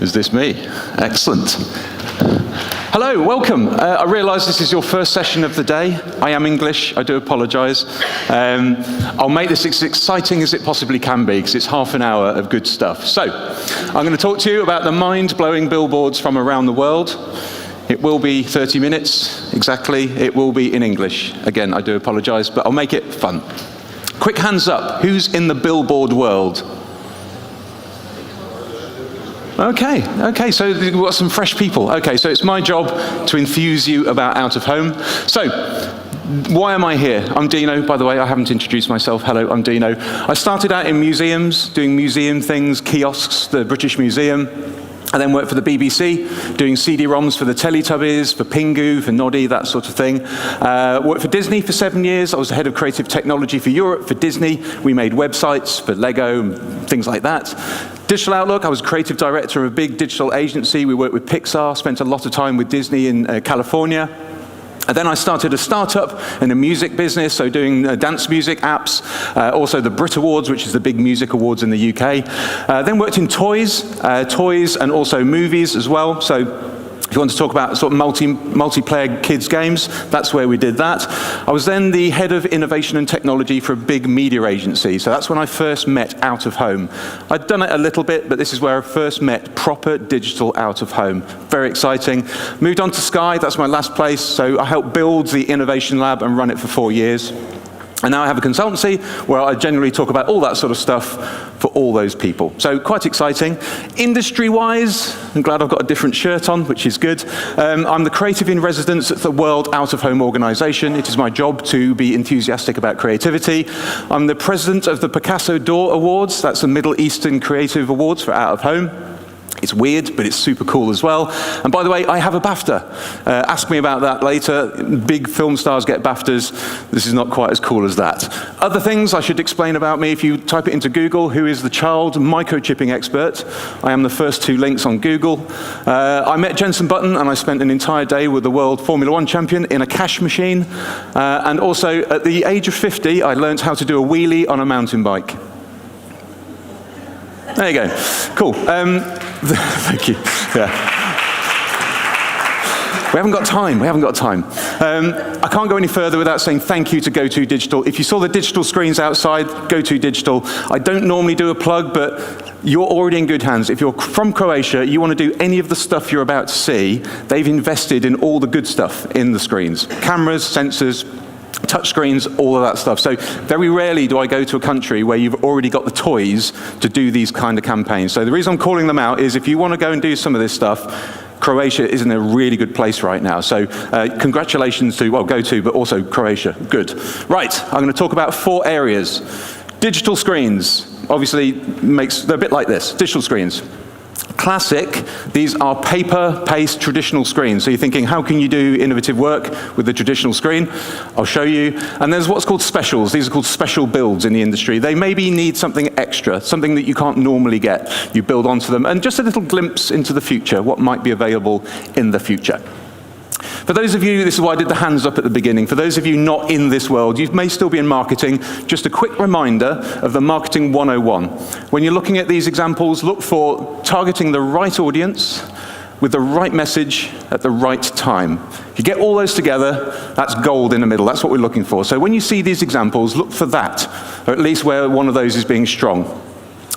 Is this me? Excellent. Hello, welcome. I realise this is your first session of the day. I am English, I do apologise. I'll make this as exciting as it possibly can be, because it's half an hour of good stuff. So, I'm going to talk to you about the mind-blowing billboards from around the world. It will be 30 minutes, exactly. It will be in English. Again, I do apologise, but I'll make it fun. Quick hands up, who's in the billboard world? Okay, so we've got some fresh people. Okay, so it's my job to enthuse you about out of home. So, why am I here? I'm Dino, by the way, I haven't introduced myself. Hello, I'm Dino. I started out in museums, doing museum things, kiosks, the British Museum. I then worked for the BBC, doing CD-ROMs for the Teletubbies, for Pingu, for Noddy, that sort of thing. Worked for Disney for 7 years. I was the head of creative technology for Europe for Disney. We made websites for Lego and things like that. Digital Outlook, I was creative director of a big digital agency. We worked with Pixar, spent a lot of time with Disney in California. And then I started a startup in the music business, so doing dance music apps, also the Brit Awards, which is the big music awards in the UK. Then worked in toys and also movies as well. So if you want to talk about sort of multiplayer kids games, that's where we did that. I was then the head of innovation and technology for a big media agency. So that's when I first met out of home. I'd done it a little bit, but this is where I first met proper digital out of home. Very exciting. Moved on to Sky, that's my last place. So I helped build the innovation lab and run it for 4 years. And now I have a consultancy where I generally talk about all that sort of stuff for all those people. So quite exciting. Industry-wise, I'm glad I've got a different shirt on, which is good. I'm the creative in residence at the World Out of Home Organization. It is my job to be enthusiastic about creativity. I'm the president of the Picasso D'Or Awards. That's the Middle Eastern Creative Awards for out of home. It's weird, but it's super cool as well. And by the way, I have a BAFTA. Ask me about that later. Big film stars get BAFTAs. This is not quite as cool as that. Other things I should explain about me, if you type it into Google, who is the child microchipping expert? I am the first 2 links on Google. I met Jensen Button, and I spent an entire day with the world Formula 1 champion in a cash machine. And also, at the age of 50, I learned how to do a wheelie on a mountain bike. There you go. Cool. Thank you. Yeah. We haven't got time. I can't go any further without saying thank you to GoTo Digital. If you saw the digital screens outside, GoTo Digital. I don't normally do a plug, but you're already in good hands. If you're from Croatia, you want to do any of the stuff you're about to see, they've invested in all the good stuff in the screens. Cameras, sensors, touch screens, all of that stuff. So very rarely do I go to a country where you've already got the toys to do these kind of campaigns. So the reason I'm calling them out is if you want to go and do some of this stuff, Croatia is in a really good place right now. So congratulations to, well, GoTo, but also Croatia. Good. Right, I'm going to talk about 4 areas. Digital screens, obviously, they're a bit like this, digital screens. Classic, these are paper-based traditional screens. So you're thinking, how can you do innovative work with the traditional screen? I'll show you. And there's what's called specials. These are called special builds in the industry. They maybe need something extra, something that you can't normally get. You build onto them, and just a little glimpse into the future, what might be available in the future. For those of you, this is why I did the hands up at the beginning, for those of you not in this world, you may still be in marketing, just a quick reminder of the Marketing 101. When you're looking at these examples, look for targeting the right audience with the right message at the right time. If you get all those together, that's gold in the middle, that's what we're looking for. So when you see these examples, look for that, or at least where one of those is being strong.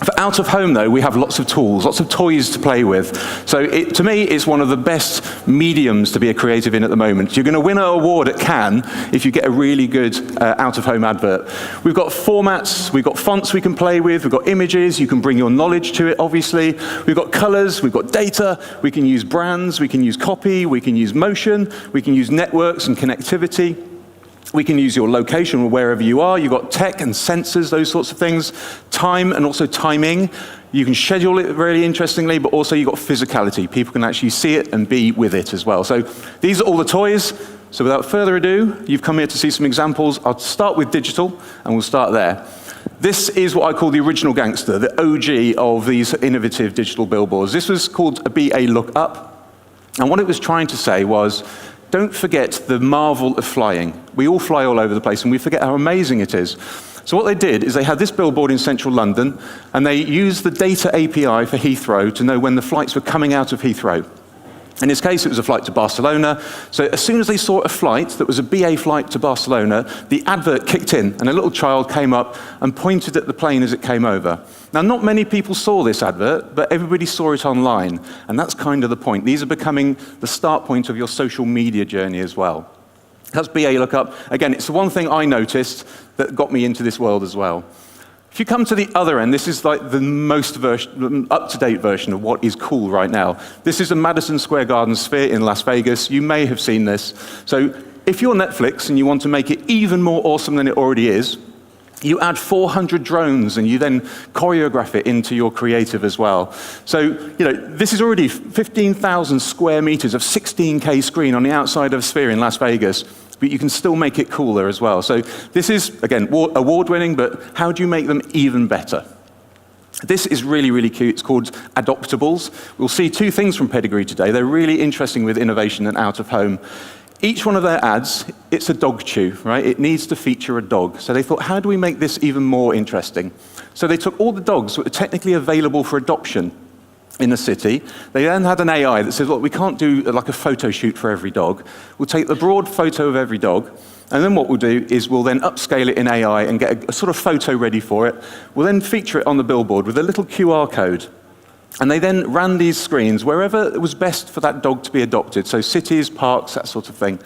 For out of home, though, we have lots of tools, lots of toys to play with. So to me, it's one of the best mediums to be a creative in at the moment. You're going to win an award at Cannes if you get a really good out-of-home advert. We've got formats, we've got fonts we can play with, we've got images, you can bring your knowledge to it, obviously. We've got colors, we've got data, we can use brands, we can use copy, we can use motion, we can use networks and connectivity. We can use your location wherever you are. You've got tech and sensors, those sorts of things. Time and also timing. You can schedule it really interestingly, but also you've got physicality. People can actually see it and be with it as well. So these are all the toys. So without further ado, you've come here to see some examples. I'll start with digital, and we'll start there. This is what I call the original gangster, the OG of these innovative digital billboards. This was called a BA Lookup. And what it was trying to say was, don't forget the marvel of flying. We all fly all over the place, and we forget how amazing it is. So what they did is they had this billboard in central London, and they used the data API for Heathrow to know when the flights were coming out of Heathrow. In this case, it was a flight to Barcelona. So as soon as they saw a flight that was a BA flight to Barcelona, the advert kicked in, and a little child came up and pointed at the plane as it came over. Now, not many people saw this advert, but everybody saw it online, and that's kind of the point. These are becoming the start point of your social media journey as well. That's BA lookup. Again, it's the one thing I noticed that got me into this world as well. If you come to the other end, this is like the most up-to-date version of what is cool right now. This is a Madison Square Garden sphere in Las Vegas. You may have seen this. So if you're Netflix and you want to make it even more awesome than it already is, you add 400 drones and you then choreograph it into your creative as well. So, this is already 15,000 square meters of 16K screen on the outside of a sphere in Las Vegas. But you can still make it cooler as well. So this is, again, award-winning, but how do you make them even better? This is really, really cute. It's called Adoptables. We'll see two things from Pedigree today. They're really interesting with innovation and out of home. Each one of their ads, it's a dog chew, right? It needs to feature a dog. So they thought, how do we make this even more interesting? So they took all the dogs that were technically available for adoption in the city. They then had an AI that says, look, we can't do like a photo shoot for every dog. We'll take the broad photo of every dog, and then what we'll do is we'll then upscale it in AI and get a sort of photo ready for it. We'll then feature it on the billboard with a little QR code. And they then ran these screens wherever it was best for that dog to be adopted, so cities, parks, that sort of thing.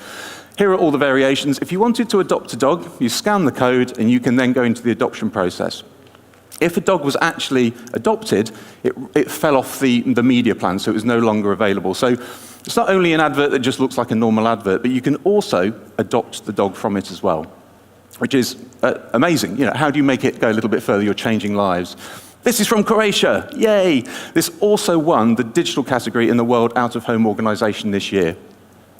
Here are all the variations. If you wanted to adopt a dog, you scan the code, and you can then go into the adoption process. If a dog was actually adopted, it fell off the media plan, so it was no longer available. So it's not only an advert that just looks like a normal advert, but you can also adopt the dog from it as well, which is amazing. How do you make it go a little bit further? You're changing lives. This is from Croatia. Yay! This also won the digital category in the World Out-of-Home Organization this year.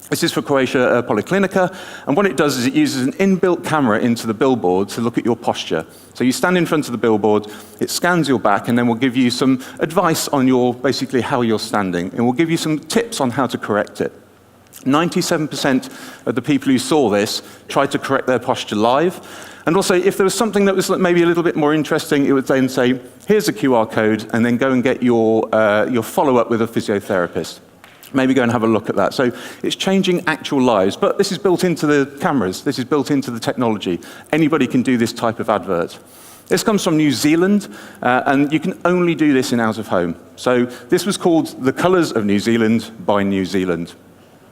This is for Croatia Poliklinika, and what it does is it uses an inbuilt camera into the billboard to look at your posture. So you stand in front of the billboard, it scans your back, and then will give you some advice on basically how you're standing, and will give you some tips on how to correct it. 97% of the people who saw this tried to correct their posture live, and also if there was something that was maybe a little bit more interesting, it would then say, here's a QR code, and then go and get your follow-up with a physiotherapist. Maybe go and have a look at that. So it's changing actual lives, but this is built into the cameras. This is built into the technology. Anybody can do this type of advert. This comes from New Zealand, and you can only do this in out of home. So this was called The Colours of New Zealand by New Zealand.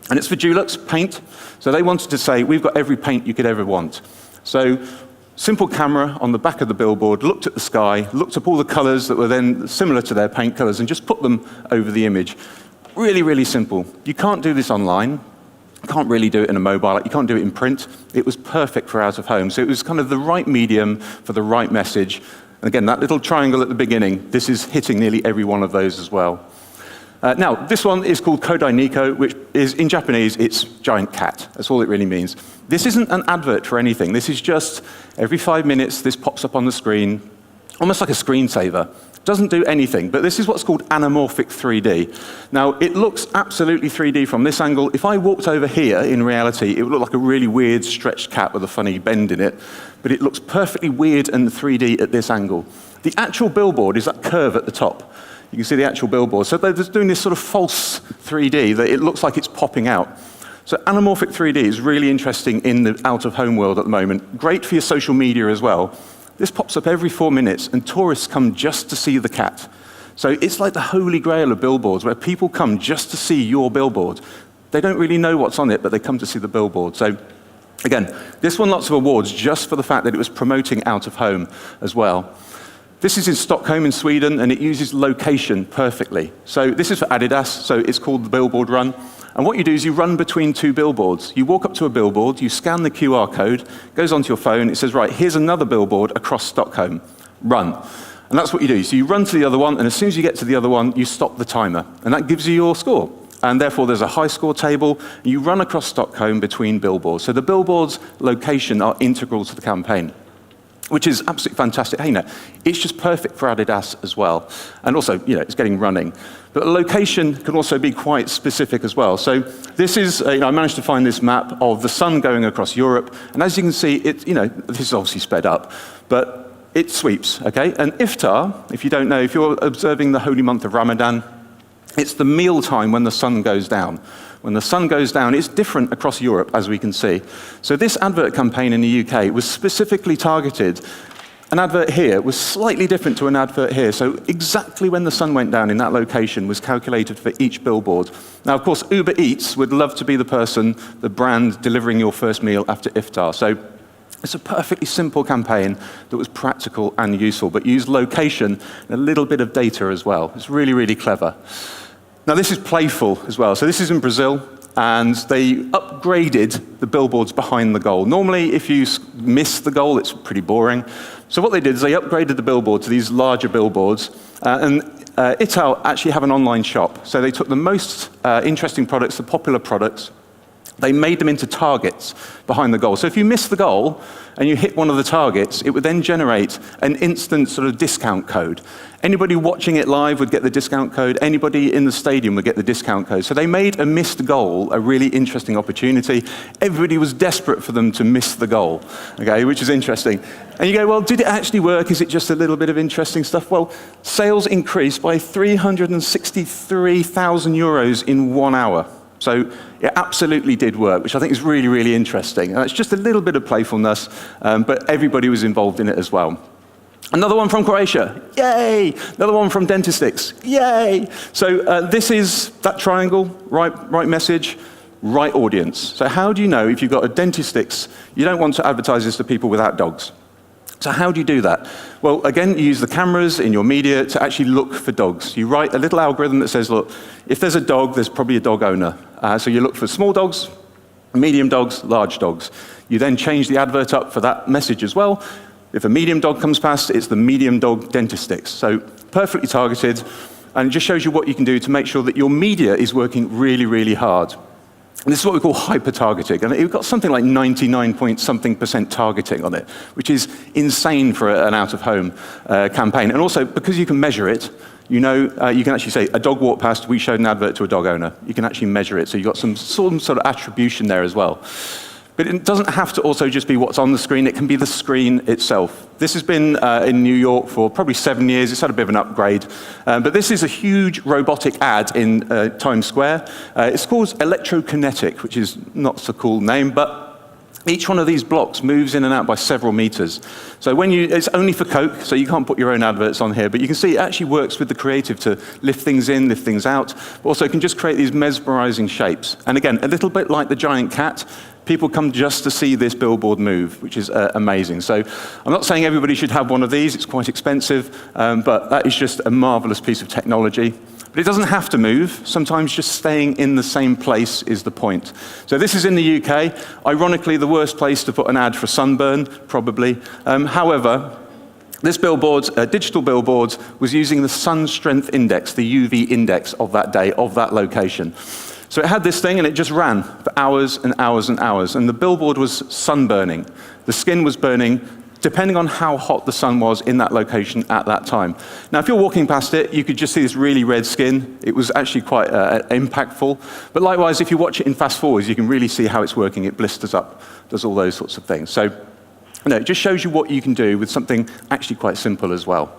And it's for Dulux paint. So they wanted to say, we've got every paint you could ever want. So simple camera on the back of the billboard, looked at the sky, looked up all the colours that were then similar to their paint colours, and just put them over the image. Really, really simple. You can't do this online. You can't really do it in a mobile. You can't do it in print. It was perfect for out of home. So it was kind of the right medium for the right message. And again, that little triangle at the beginning, this is hitting nearly every one of those as well. Now, this one is called Kodai Niko, which is, in Japanese, it's giant cat. That's all it really means. This isn't an advert for anything. This is just every 5 minutes, this pops up on the screen, almost like a screensaver. Doesn't do anything, but this is what's called anamorphic 3D. Now, it looks absolutely 3D from this angle. If I walked over here, in reality, it would look like a really weird stretched cat with a funny bend in it, but it looks perfectly weird and 3D at this angle. The actual billboard is that curve at the top. You can see the actual billboard. So they're just doing this sort of false 3D that it looks like it's popping out. So anamorphic 3D is really interesting in the out-of-home world at the moment. Great for your social media as well. This pops up every 4 minutes, and tourists come just to see the cat. So it's like the holy grail of billboards, where people come just to see your billboard. They don't really know what's on it, but they come to see the billboard. So again, this won lots of awards just for the fact that it was promoting out of home as well. This is in Stockholm in Sweden, and it uses location perfectly. So this is for Adidas, so it's called the Billboard Run. And what you do is you run between two billboards. You walk up to a billboard, you scan the QR code, goes onto your phone, it says, right, here's another billboard across Stockholm. Run. And that's what you do. So you run to the other one, and as soon as you get to the other one, you stop the timer. And that gives you your score. And therefore, there's a high score table. You run across Stockholm between billboards. So the billboards' location are integral to the campaign. which is absolutely fantastic. Hey, it's just perfect for Adidas as well. And also, it's getting running. But the location can also be quite specific as well. So this is, I managed to find this map of the sun going across Europe. And as you can see, this is obviously sped up, but it sweeps, okay? And iftar, if you don't know, if you're observing the holy month of Ramadan, it's the meal time when the sun goes down. When the sun goes down, it's different across Europe, as we can see. So this advert campaign in the UK was specifically targeted. An advert here was slightly different to an advert here. So exactly when the sun went down in that location was calculated for each billboard. Now, of course, Uber Eats would love to be the person, the brand, delivering your first meal after iftar. So it's a perfectly simple campaign that was practical and useful, but used location and a little bit of data as well. It's really, really clever. Now, this is playful as well. So this is in Brazil, and they upgraded the billboards behind the goal. Normally, if you miss the goal, it's pretty boring. So what they did is they upgraded the billboard to these larger billboards, and Ital actually have an online shop. So they took the most interesting products, the popular products, they made them into targets behind the goal. So if you miss the goal and you hit one of the targets, it would then generate an instant sort of discount code. Anybody watching it live would get the discount code. Anybody in the stadium would get the discount code. So they made a missed goal a really interesting opportunity. Everybody was desperate for them to miss the goal, okay, which is interesting. And you go, well, did it actually work? Is it just a little bit of interesting stuff? Well, sales increased by 363,000 euros in 1 hour. So it absolutely did work, which I think is really, really interesting. And it's just a little bit of playfulness, but everybody was involved in it as well. Another one from Croatia, yay! Another one from Dentistics, yay! So this is that triangle, right message, right audience. So how do you know if you've got a Dentistics, you don't want to advertise this to people without dogs? So how do you do that? Well, again, you use the cameras in your media to actually look for dogs. You write a little algorithm that says, look, if there's a dog, there's probably a dog owner. So you look for small dogs, medium dogs, large dogs. You then change the advert up for that message as well. If a medium dog comes past, it's the medium dog Dentistics. So perfectly targeted, and it just shows you what you can do to make sure that your media is working really, really hard. And this is what we call hyper-targeting. And we've got something like 99-point-something% targeting on it, which is insane for an out-of-home campaign. And also, because you can measure it, you can actually say, a dog walked past, we showed an advert to a dog owner. You can actually measure it, so you've got some sort of attribution there as well. But it doesn't have to also just be what's on the screen, it can be the screen itself. This has been in New York for probably 7 years. It's had a bit of an upgrade. But this is a huge robotic ad in Times Square. It's called Electrokinetic, which is not so cool name, but each one of these blocks moves in and out by several meters. So it's only for Coke, so you can't put your own adverts on here, but you can see it actually works with the creative to lift things in, lift things out, but also it can just create these mesmerizing shapes. And again, a little bit like the giant cat, people come just to see this billboard move, which is amazing. So I'm not saying everybody should have one of these, it's quite expensive, but that is just a marvelous piece of technology. But it doesn't have to move. Sometimes just staying in the same place is the point. So this is in the UK. Ironically, the worst place to put an ad for sunburn, probably. However, this billboard, digital billboard, was using the sun strength index, the UV index of that day, of that location. So it had this thing, and it just ran for hours and hours and hours. And the billboard was sunburning. The skin was burning, depending on how hot the sun was in that location at that time. Now, if you're walking past it, you could just see this really red skin. It was actually quite impactful. But likewise, if you watch it in fast forwards, you can really see how it's working. It blisters up, does all those sorts of things. So it just shows you what you can do with something actually quite simple as well.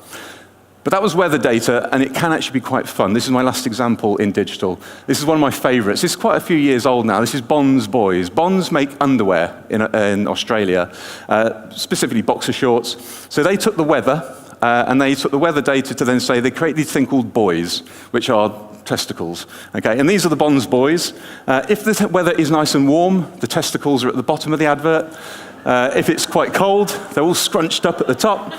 But that was weather data, and it can actually be quite fun. This is my last example in digital. This is one of my favorites. This is quite a few years old now. This is Bonds Boys. Bonds make underwear in Australia, specifically boxer shorts. So they took the weather, and they took the weather data to then say they create this thing called buoys, which are testicles. Okay, and these are the Bonds Boys. If the weather is nice and warm, the testicles are at the bottom of the advert. If it's quite cold, they're all scrunched up at the top.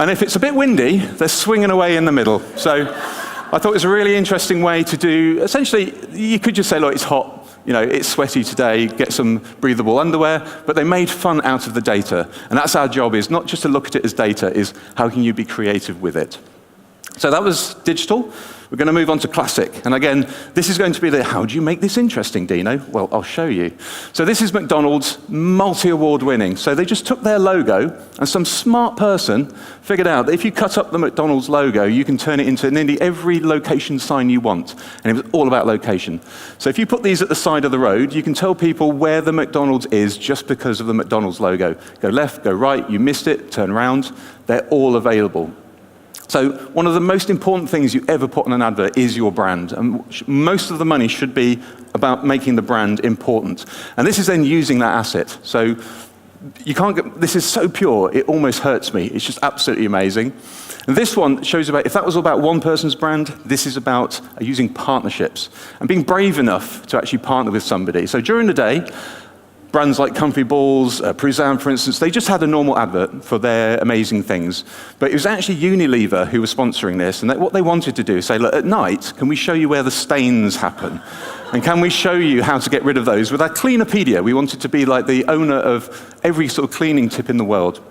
And if it's a bit windy, they're swinging away in the middle. So I thought it was a really interesting way to do, essentially, you could just say, look, it's hot, it's sweaty today, get some breathable underwear, but they made fun out of the data. And that's our job, is not just to look at it as data, is how can you be creative with it. So that was digital. We're going to move on to classic. And again, this is going to be the, how do you make this interesting, Dino? Well, I'll show you. So this is McDonald's, multi-award winning. So they just took their logo, and some smart person figured out that if you cut up the McDonald's logo, you can turn it into nearly every location sign you want. And it was all about location. So if you put these at the side of the road, you can tell people where the McDonald's is just because of the McDonald's logo. Go left, go right, you missed it, turn around. They're all available. So one of the most important things you ever put on an advert is your brand. And most of the money should be about making the brand important. And this is then using that asset. So you can't get, this is so pure, it almost hurts me. It's just absolutely amazing. And this one shows about, if that was all about one person's brand, this is about using partnerships and being brave enough to actually partner with somebody. So during the day, brands like Comfy Balls, Pruzan, for instance, they just had a normal advert for their amazing things. But it was actually Unilever who was sponsoring this, and what they wanted to do is say, look, at night, can we show you where the stains happen? And can we show you how to get rid of those? With our Cleanopedia, we wanted to be like the owner of every sort of cleaning tip in the world.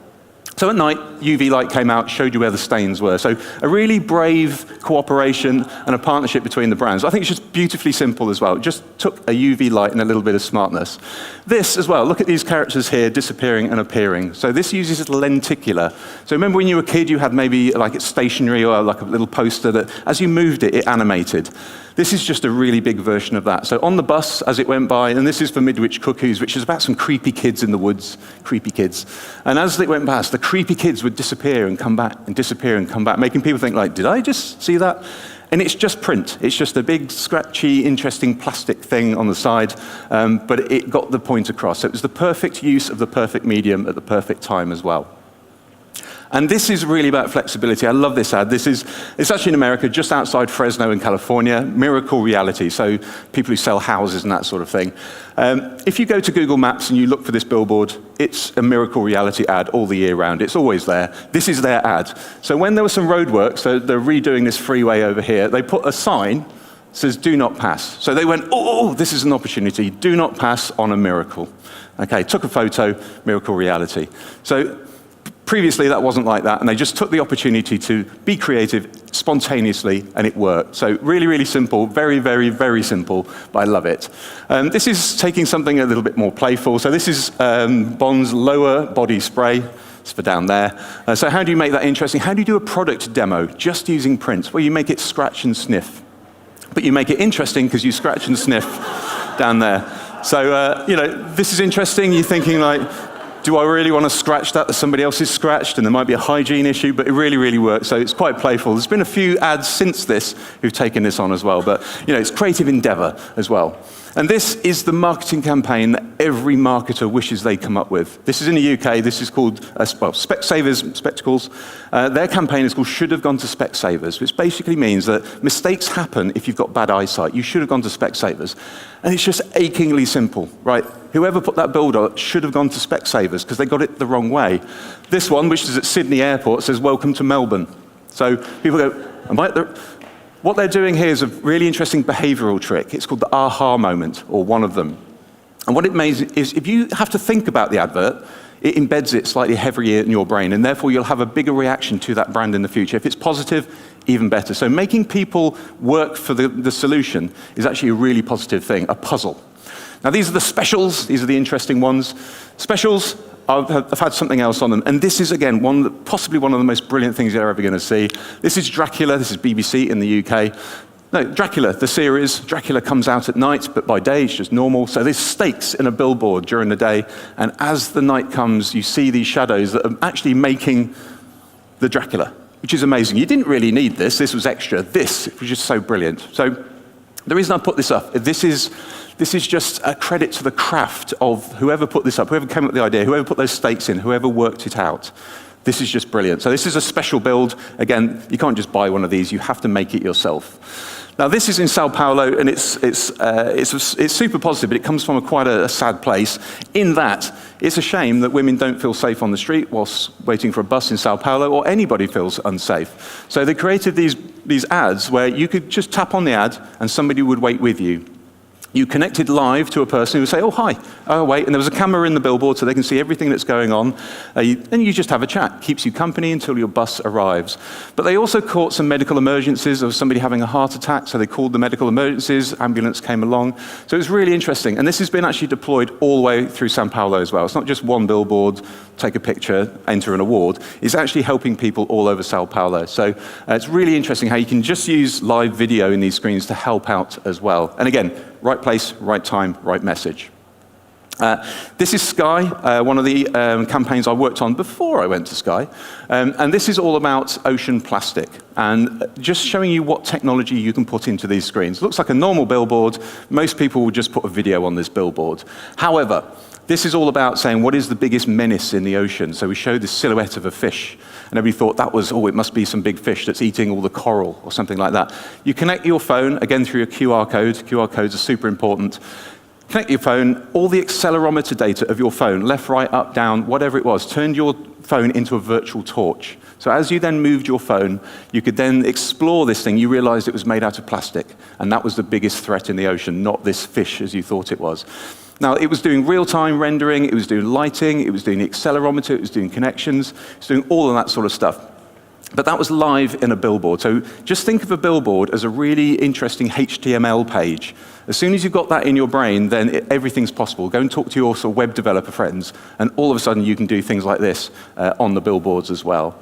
So at night, UV light came out, showed you where the stains were. So a really brave cooperation and a partnership between the brands. I think it's just beautifully simple as well. It just took a UV light and a little bit of smartness. This as well, look at these characters here disappearing and appearing. So this uses lenticular. So remember when you were a kid, you had maybe like it's stationary or like a little poster that as you moved it, it animated. This is just a really big version of that. So on the bus, as it went by, and this is for Midwich Cuckoos, which is about some creepy kids in the woods, creepy kids. And as it went past, the creepy kids would disappear and come back and disappear and come back, making people think like, did I just see that? And it's just print. It's just a big, scratchy, interesting plastic thing on the side, but it got the point across. So it was the perfect use of the perfect medium at the perfect time as well. And this is really about flexibility. I love this ad. It's actually in America, just outside Fresno in California, Miracle Reality, so people who sell houses and that sort of thing. If you go to Google Maps and you look for this billboard, it's a Miracle Reality ad all the year round. It's always there. This is their ad. So when there was some road work, so they're redoing this freeway over here, they put a sign that says, do not pass. So they went, oh, this is an opportunity. Do not pass on a miracle. Okay, took a photo, Miracle Reality. So previously, that wasn't like that, and they just took the opportunity to be creative spontaneously, and it worked. So really, really simple, very, very, very simple, but I love it. This is taking something a little bit more playful. So this is Bond's lower body spray. It's for down there. So how do you make that interesting? How do you do a product demo just using print? Well, you make it scratch and sniff. But you make it interesting because you scratch and sniff down there. So, this is interesting. You're thinking like, do I really want to scratch that somebody else has scratched? And there might be a hygiene issue, but it really, really works. So it's quite playful. There's been a few ads since this who've taken this on as well. But, it's creative endeavor as well. And this is the marketing campaign that every marketer wishes they come up with. This is in the UK. This is called, Specsavers Spectacles. Their campaign is called Should Have Gone to Specsavers, which basically means that mistakes happen if you've got bad eyesight. You should have gone to Specsavers. And it's just achingly simple, right? Whoever put that billboard up should have gone to Specsavers because they got it the wrong way. This one, which is at Sydney Airport, says, welcome to Melbourne. So people go, am I at the... What they're doing here is a really interesting behavioral trick. It's called the aha moment, or one of them. And what it means is if you have to think about the advert, it embeds it slightly heavier in your brain, and therefore you'll have a bigger reaction to that brand in the future. If it's positive, even better. So making people work for the solution is actually a really positive thing, a puzzle. Now these are the specials. These are the interesting ones. Specials have had something else on them. And this is, again, possibly one of the most brilliant things you're ever going to see. This is Dracula. This is BBC in the UK. No, Dracula, the series. Dracula comes out at night, but by day it's just normal. So there's stakes in a billboard during the day. And as the night comes, you see these shadows that are actually making the Dracula, which is amazing. You didn't really need this. This was extra. This was just so brilliant. So the reason I put this up, this is just a credit to the craft of whoever put this up, whoever came up with the idea, whoever put those stakes in, whoever worked it out. This is just brilliant. So this is a special build. Again, you can't just buy one of these. You have to make it yourself. Now this is in Sao Paulo, and it's super positive, but it comes from quite a sad place. In that, it's a shame that women don't feel safe on the street whilst waiting for a bus in Sao Paulo, or anybody feels unsafe. So they created these ads where you could just tap on the ad and somebody would wait with you. You connected live to a person who would say, oh, hi, oh, wait, and there was a camera in the billboard so they can see everything that's going on. And you just have a chat. Keeps you company until your bus arrives. But they also caught some medical emergencies of somebody having a heart attack, so they called the medical emergencies, ambulance came along. So it was really interesting. And this has been actually deployed all the way through São Paulo as well. It's not just one billboard, take a picture, enter an award. It's actually helping people all over São Paulo. So it's really interesting how you can just use live video in these screens to help out as well. And again, right place, right time, right message. This is Sky, one of the campaigns I worked on before I went to Sky. And this is all about ocean plastic and just showing you what technology you can put into these screens. It looks like a normal billboard. Most people would just put a video on this billboard. However, this is all about saying what is the biggest menace in the ocean. So we showed this silhouette of a fish, and everybody thought that was, oh, it must be some big fish that's eating all the coral or something like that. You connect your phone, again through a QR code. QR codes are super important. Connect your phone, all the accelerometer data of your phone, left, right, up, down, whatever it was, turned your phone into a virtual torch. So as you then moved your phone, you could then explore this thing. You realized it was made out of plastic, and that was the biggest threat in the ocean, not this fish as you thought it was. Now, it was doing real-time rendering, it was doing lighting, it was doing the accelerometer, it was doing connections, it was doing all of that sort of stuff. But that was live in a billboard. So just think of a billboard as a really interesting HTML page. As soon as you've got that in your brain, then everything's possible. Go and talk to your sort of web developer friends, and all of a sudden you can do things like this on the billboards as well.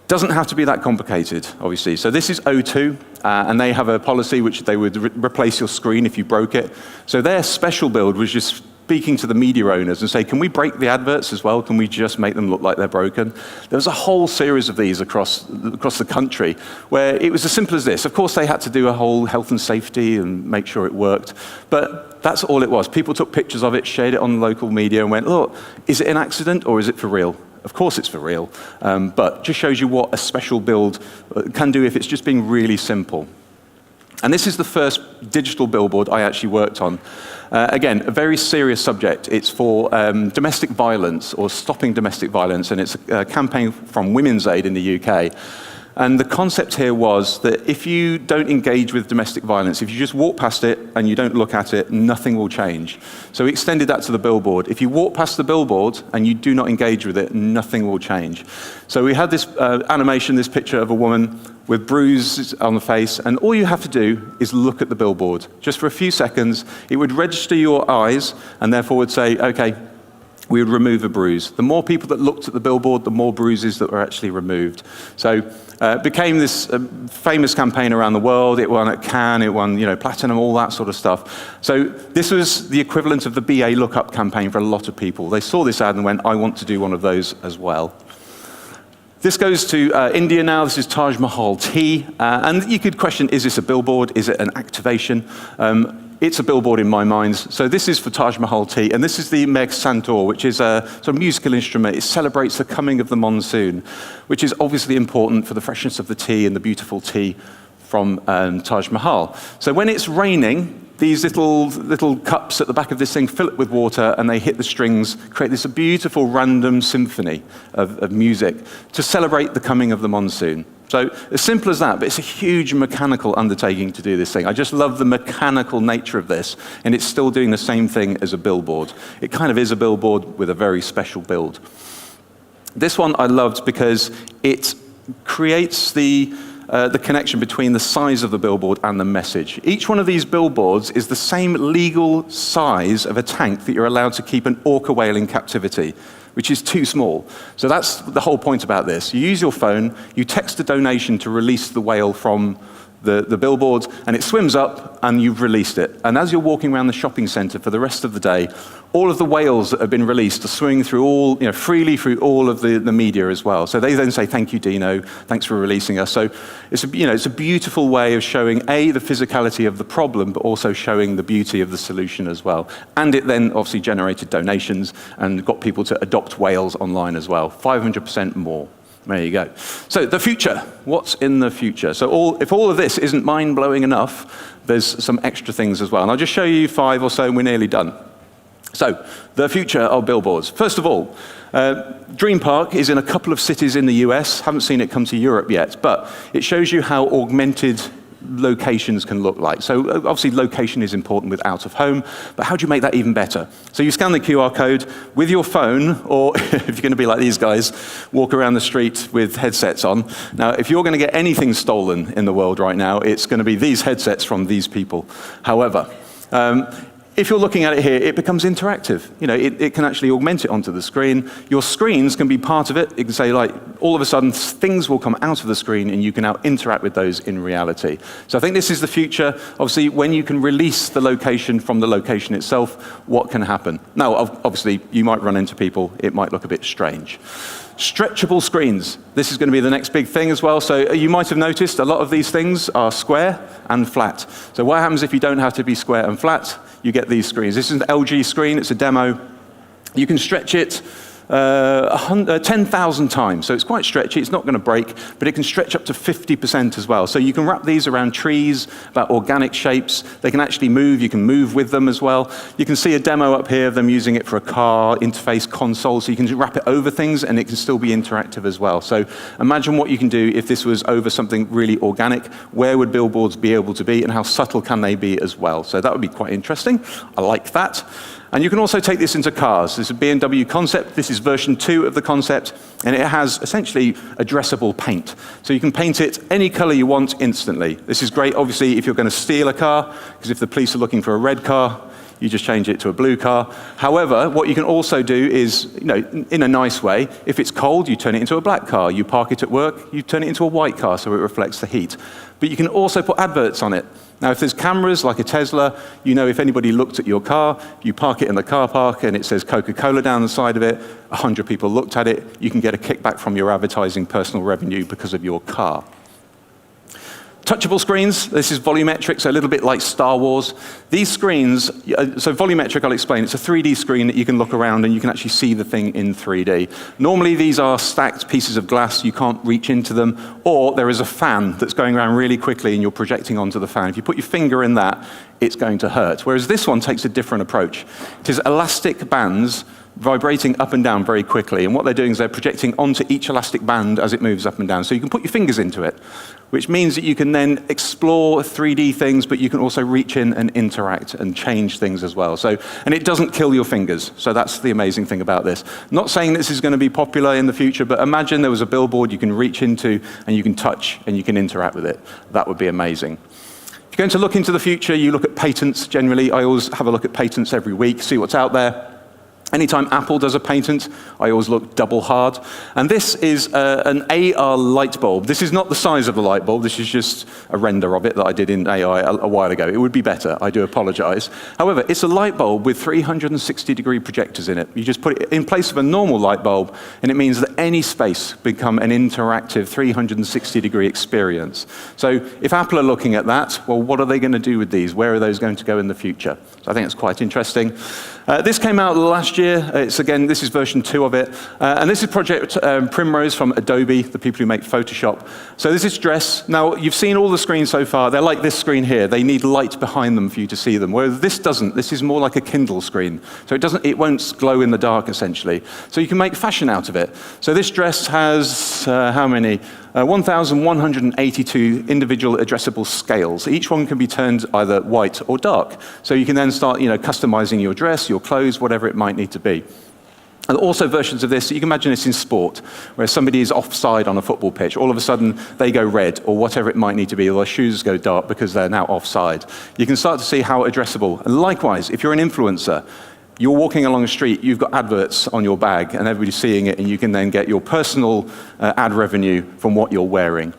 Doesn't have to be that complicated, obviously. So this is O2, and they have a policy which they would replace your screen if you broke it. So their special build was just speaking to the media owners and say, can we break the adverts as well? Can we just make them look like they're broken? There was a whole series of these across the country where it was as simple as this. Of course, they had to do a whole health and safety and make sure it worked, but that's all it was. People took pictures of it, shared it on local media and went, look, is it an accident or is it for real? Of course it's for real, but just shows you what a special build can do if it's just being really simple. And this is the first digital billboard I actually worked on. Again, a very serious subject. It's for domestic violence or stopping domestic violence, and it's a campaign from Women's Aid in the UK. And the concept here was that if you don't engage with domestic violence, if you just walk past it and you don't look at it, nothing will change. So we extended that to the billboard. If you walk past the billboard and you do not engage with it, nothing will change. So we had this animation, this picture of a woman with bruises on the face, and all you have to do is look at the billboard. Just for a few seconds, it would register your eyes and therefore would say, okay, we would remove a bruise. The more people that looked at the billboard, the more bruises that were actually removed. So it became this famous campaign around the world. It won at Cannes, it won platinum, all that sort of stuff. So this was the equivalent of the BA Lookup campaign for a lot of people. They saw this ad and went, I want to do one of those as well. This goes to India now. This is Taj Mahal tea. And you could question, is this a billboard? Is it an activation? It's a billboard in my mind. So this is for Taj Mahal tea, and this is the Meg Santoor, which is a sort of musical instrument. It celebrates the coming of the monsoon, which is obviously important for the freshness of the tea and the beautiful tea from Taj Mahal. So when it's raining, these little cups at the back of this thing fill it with water, and they hit the strings, create this beautiful random symphony of music to celebrate the coming of the monsoon. So as simple as that, but it's a huge mechanical undertaking to do this thing. I just love the mechanical nature of this, and it's still doing the same thing as a billboard. It kind of is a billboard with a very special build. This one I loved because it creates the connection between the size of the billboard and the message. Each one of these billboards is the same legal size of a tank that you're allowed to keep an orca whale in captivity, which is too small. So that's the whole point about this. You use your phone, you text a donation to release the whale from the billboards, and it swims up, and you've released it. And as you're walking around the shopping center for the rest of the day, all of the whales that have been released are swimming through freely through all of the media as well. So they then say, thank you, Dino, thanks for releasing us. So it's a beautiful way of showing, A, the physicality of the problem, but also showing the beauty of the solution as well. And it then obviously generated donations and got people to adopt whales online as well, 500% more. There you go. So the future, what's in the future? So if all of this isn't mind-blowing enough, there's some extra things as well. And I'll just show you 5 or so, and we're nearly done. So the future of billboards. First of all, Dream Park is in a couple of cities in the US. Haven't seen it come to Europe yet, but it shows you how augmented locations can look like. So obviously location is important with out of home, but how do you make that even better? So you scan the QR code with your phone, or if you're going to be like these guys, walk around the street with headsets on. Now, if you're going to get anything stolen in the world right now, it's going to be these headsets from these people. However, if you're looking at it here, it becomes interactive. You know, it can actually augment it onto the screen. Your screens can be part of it. It can say, like, all of a sudden, things will come out of the screen, and you can now interact with those in reality. So I think this is the future. Obviously, when you can release the location from the location itself, what can happen? Now, obviously, you might run into people. It might look a bit strange. Stretchable screens. This is going to be the next big thing as well. So you might have noticed a lot of these things are square and flat. So what happens if you don't have to be square and flat? You get these screens. This is an LG screen. It's a demo. You can stretch it 10,000 times. So it's quite stretchy. It's not going to break, but it can stretch up to 50% as well. So you can wrap these around trees, about organic shapes. They can actually move. You can move with them as well. You can see a demo up here of them using it for a car interface console. So you can wrap it over things, and it can still be interactive as well. So imagine what you can do if this was over something really organic. Where would billboards be able to be, and how subtle can they be as well? So that would be quite interesting. I like that. And you can also take this into cars. This is a BMW concept. This is version 2 of the concept, and it has essentially addressable paint. So you can paint it any color you want instantly. This is great, obviously, if you're going to steal a car, because if the police are looking for a red car, you just change it to a blue car. However, what you can also do is, you know, in a nice way, if it's cold, you turn it into a black car. You park it at work, you turn it into a white car so it reflects the heat. But you can also put adverts on it. Now, if there's cameras like a Tesla, you know if anybody looked at your car, you park it in the car park and it says Coca-Cola down the side of it, 100 people looked at it, you can get a kickback from your advertising personal revenue because of your car. Touchable screens, this is volumetric, so a little bit like Star Wars. These screens, so volumetric, I'll explain. It's a 3D screen that you can look around and you can actually see the thing in 3D. Normally, these are stacked pieces of glass. You can't reach into them, or there is a fan that's going around really quickly and you're projecting onto the fan. If you put your finger in that, it's going to hurt. Whereas this one takes a different approach. It is elastic bands vibrating up and down very quickly. And what they're doing is they're projecting onto each elastic band as it moves up and down. So you can put your fingers into it, which means that you can then explore 3D things, but you can also reach in and interact and change things as well. So, and it doesn't kill your fingers. So that's the amazing thing about this. Not saying this is going to be popular in the future, but imagine there was a billboard you can reach into and you can touch and you can interact with it. That would be amazing. If you're going to look into the future, you look at patents generally. I always have a look at patents every week, see what's out there. Anytime Apple does a patent, I always look double hard. And this is an AR light bulb. This is not the size of the light bulb. This is just a render of it that I did in AI a while ago. It would be better. I do apologize. However, it's a light bulb with 360-degree projectors in it. You just put it in place of a normal light bulb, and it means that any space become an interactive 360-degree experience. So if Apple are looking at that, well, what are they going to do with these? Where are those going to go in the future? So I think it's quite interesting. This came out last year. It's again, this is version 2 of it. And this is Project Primrose from Adobe, the people who make Photoshop. So this is Dress. Now, you've seen all the screens so far. They're like this screen here. They need light behind them for you to see them, whereas this doesn't. This is more like a Kindle screen. So it won't glow in the dark, essentially. So you can make fashion out of it. So this dress has, how many? 1,182 individual addressable scales. Each one can be turned either white or dark. So you can then start, customizing your dress, your clothes, whatever it might need to be. And also versions of this, you can imagine this in sport, where somebody is offside on a football pitch. All of a sudden, they go red, or whatever it might need to be, or their shoes go dark because they're now offside. You can start to see how addressable. And likewise, if you're an influencer, you're walking along the street, you've got adverts on your bag, and everybody's seeing it, and you can then get your personal ad revenue from what you're wearing.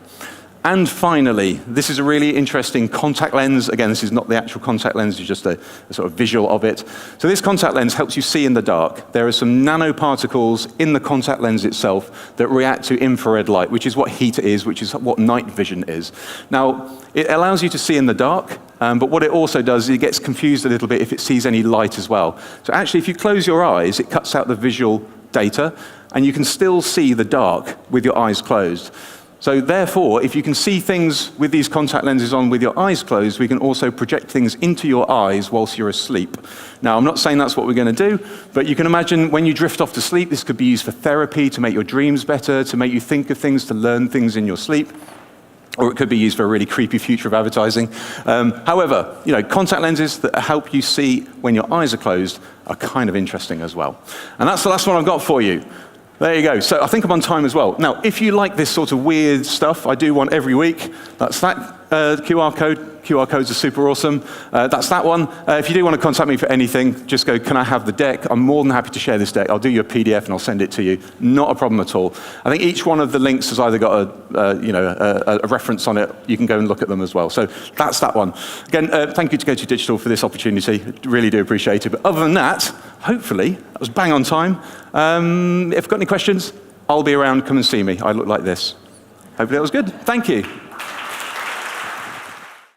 And finally, this is a really interesting contact lens. Again, this is not the actual contact lens, it's just a sort of visual of it. So this contact lens helps you see in the dark. There are some nanoparticles in the contact lens itself that react to infrared light, which is what heat is, which is what night vision is. Now, it allows you to see in the dark, but what it also does is it gets confused a little bit if it sees any light as well. So actually, if you close your eyes, it cuts out the visual data, and you can still see the dark with your eyes closed. So therefore, if you can see things with these contact lenses on with your eyes closed, we can also project things into your eyes whilst you're asleep. Now, I'm not saying that's what we're going to do, but you can imagine when you drift off to sleep, this could be used for therapy, to make your dreams better, to make you think of things, to learn things in your sleep. or it could be used for a really creepy future of advertising. However, contact lenses that help you see when your eyes are closed are kind of interesting as well. And that's the last one I've got for you. There you go. So I think I'm on time as well. Now, if you like this sort of weird stuff, I do one every week. That's that QR code. QR codes are super awesome. That's that one. If you do want to contact me for anything, just go, can I have the deck? I'm more than happy to share this deck. I'll do you a PDF and I'll send it to you. Not a problem at all. I think each one of the links has either got a reference on it. You can go and look at them as well. So that's that one. Again, thank you to Go2 Digital for this opportunity. Really do appreciate it. But other than that, hopefully, that was bang on time. If you've got any questions, I'll be around. Come and see me. I look like this. Hopefully that was good. Thank you.